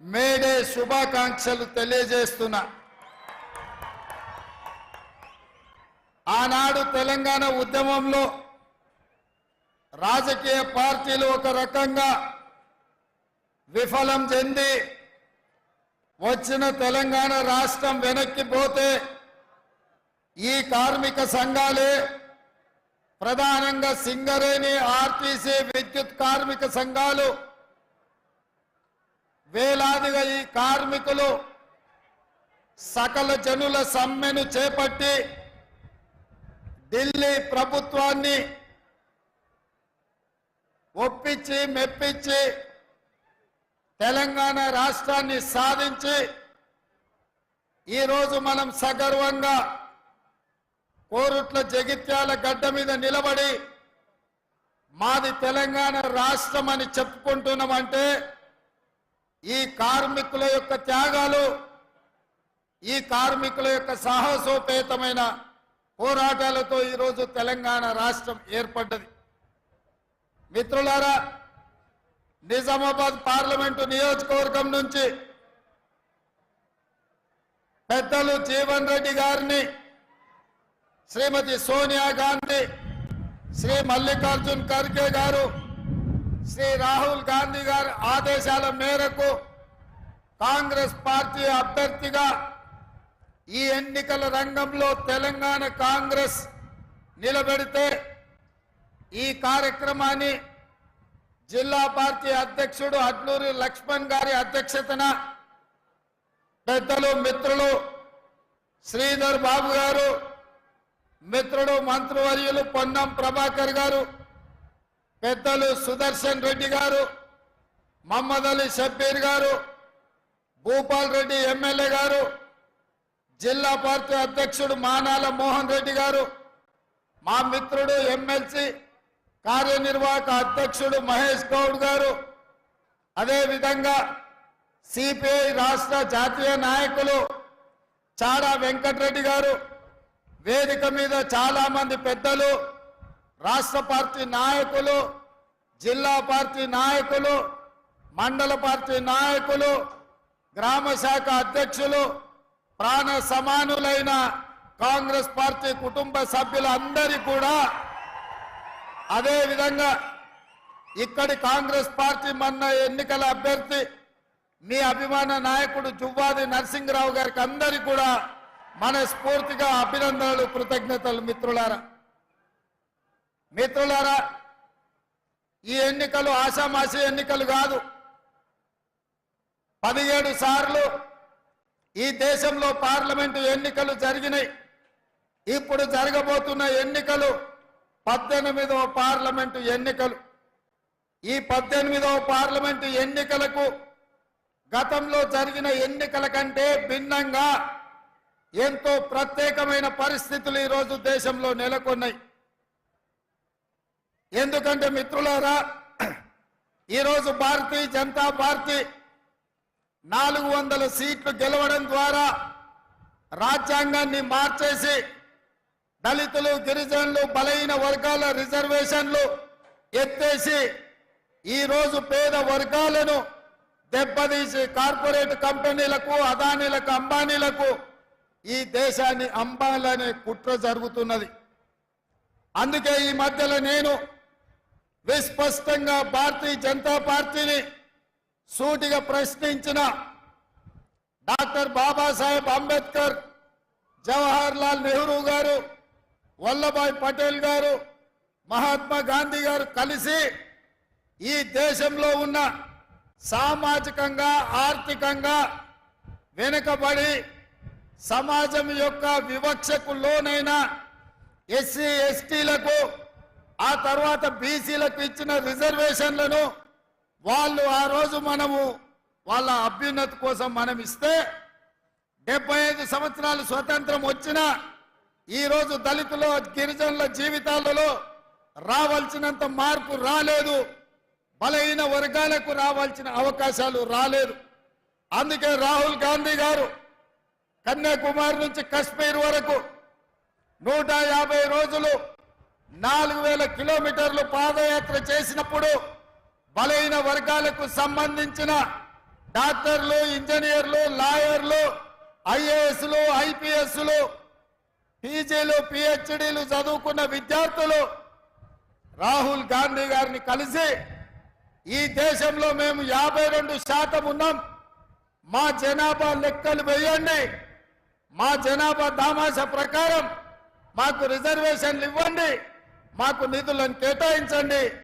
May Day శుభాకాంక్షలు తెలియజేస్తున్నా. ఆనాడు తెలంగాణ ఉద్యమంలో రాజకీయ పార్టీలు ఒక రకంగా విఫలం చెంది వచ్చిన తెలంగాణ రాష్ట్రం వెనక్కిపోతే ఈ కార్మిక సంఘాలే ప్రధానంగా సింగరేణి, ఆర్టీసీ, విద్యుత్ కార్మిక సంఘాలు వేలాదిగా ఈ కార్మికులు సకల జనుల సమ్మెను చేపట్టి ఢిల్లీ ప్రభుత్వాన్ని ఒప్పించి మెప్పించి తెలంగాణ రాష్ట్రాన్ని సాధించి ఈరోజు మనం సగర్వంగా కోరుట్ల జగిత్యాల గడ్డ మీద నిలబడి మాది తెలంగాణ రాష్ట్రం అని చెప్పుకుంటున్నామంటే ఈ కార్మికుల యొక్క త్యాగాలు, ఈ కార్మికుల యొక్క సాహసోపేతమైన పోరాటాలతో ఈరోజు తెలంగాణ రాష్ట్రం ఏర్పడ్డది. మిత్రులారా, నిజామాబాద్ పార్లమెంటు నియోజకవర్గం నుంచి పెద్దలు జీవన్ రెడ్డి గారిని, శ్రీమతి సోనియా గాంధీ, శ్రీ మల్లికార్జున్ ఖర్గే గారు, శ్రీ రాహుల్ గాంధీ గారి ఆదేశాల మేరకు కాంగ్రెస్ పార్టీ అభ్యర్థిగా ఈ ఎన్నికల రంగంలో తెలంగాణ కాంగ్రెస్ నిలబెడితే ఈ కార్యక్రమాన్ని జిల్లా పార్టీ అధ్యక్షుడు అడ్లూరి లక్ష్మణ్ గారి అధ్యక్షతన పెద్దలు మిత్రులు శ్రీధర్ బాబు గారు, మిత్రుడు మంత్రివర్యులు పొన్నం ప్రభాకర్ గారు, పెద్దలు సుదర్శన్ రెడ్డి గారు, మహమ్మద్ అలీ షబ్బీర్ గారు, భూపాల్ రెడ్డి ఎమ్మెల్యే గారు, జిల్లా పార్టీ అధ్యక్షుడు మానాల మోహన్ రెడ్డి గారు, మా మిత్రుడు ఎమ్మెల్సీ కార్యనిర్వాహక అధ్యక్షుడు మహేష్ గౌడ్ గారు, అదేవిధంగా సిపిఐ రాష్ట్ర జాతీయ నాయకులు చాడా వెంకటరెడ్డి గారు, వేదిక మీద చాలా మంది పెద్దలు, రాష్ట్ర పార్టీ నాయకులు, జిల్లా పార్టీ నాయకులు, మండల పార్టీ నాయకులు, గ్రామ శాఖ అధ్యక్షులు, ప్రాణ సమానులైన కాంగ్రెస్ పార్టీ కుటుంబ సభ్యులందరి కూడా, అదేవిధంగా ఇక్కడి కాంగ్రెస్ పార్టీ మొన్న ఎన్నికల అభ్యర్థి మీ అభిమాన నాయకుడు జువ్వాది నరసింహరావు గారికి అందరికీ కూడా మనస్ఫూర్తిగా అభినందనలు, కృతజ్ఞతలు. మిత్రులారా, ఈ ఎన్నికలు ఆషామాషి ఎన్నికలు కాదు. 17 సార్లు ఈ దేశంలో పార్లమెంటు ఎన్నికలు జరిగినాయి. ఇప్పుడు జరగబోతున్న ఎన్నికలు 18వ పార్లమెంటు ఎన్నికలు. ఈ 18వ పార్లమెంటు ఎన్నికలకు గతంలో జరిగిన ఎన్నికల కంటే భిన్నంగా ఎంతో ప్రత్యేకమైన పరిస్థితులు ఈరోజు దేశంలో నెలకొన్నాయి. ఎందుకంటే మిత్రులారా, ఈరోజు భారతీయ జనతా పార్టీ 400 సీట్లు గెలవడం ద్వారా రాజ్యాంగాన్ని మార్చేసి దళితులు, గిరిజనులు, బలహీన వర్గాల రిజర్వేషన్లు ఎత్తేసి ఈరోజు పేద వర్గాలను దెబ్బతీసి కార్పొరేట్ కంపెనీలకు, అదానీలకు, అంబానీలకు ఈ దేశాన్ని అంబాలనే కుట్ర జరుగుతున్నది. అందుకే ఈ మధ్యలో నేను విస్పష్టంగా భారతీయ జనతా పార్టీని సూటిగా ప్రశ్నించిన డాక్టర్ బాబాసాహెబ్ అంబేద్కర్, జవహర్ లాల్ నెహ్రూ గారు, వల్లభాయ్ పటేల్ గారు, మహాత్మా గాంధీ గారు కలిసి ఈ దేశంలో ఉన్న సామాజికంగా, ఆర్థికంగా వెనుకబడి సమాజం యొక్క వివక్షకు లోనైన ఎస్సీ ఎస్టీలకు, ఆ తర్వాత బీసీలకు ఇచ్చిన రిజర్వేషన్లను వాళ్ళు ఆ రోజు మనము వాళ్ళ అభ్యున్నతి కోసం మనం ఇస్తే 75 సంవత్సరాలు స్వతంత్రం వచ్చినా ఈరోజు దళితుల, గిరిజనుల జీవితాలలో రావాల్సినంత మార్పు రాలేదు. బలహీన వర్గాలకు రావాల్సిన అవకాశాలు రాలేదు. అందుకే రాహుల్ గాంధీ గారు కన్యాకుమారి నుంచి కశ్మీర్ వరకు 150 రోజులు 4000 కిలోమీటర్లు పాదయాత్ర చేసినప్పుడు బలహీన వర్గాలకు సంబంధించిన డాక్టర్లు, ఇంజనీర్లు, లాయర్లు, ఐఏఎస్లు, ఐపీఎస్లు, పీజీలు, పిహెచ్డీలు చదువుకున్న విద్యార్థులు రాహుల్ గాంధీ గారిని కలిసి ఈ దేశంలో మేము 52% ఉన్నాం, మా జనాభా లెక్కలు వేయండి, మా జనాభా దామాష ప్రకారం మాకు రిజర్వేషన్లు ఇవ్వండి, మాకు నిధులను కేటాయించండి,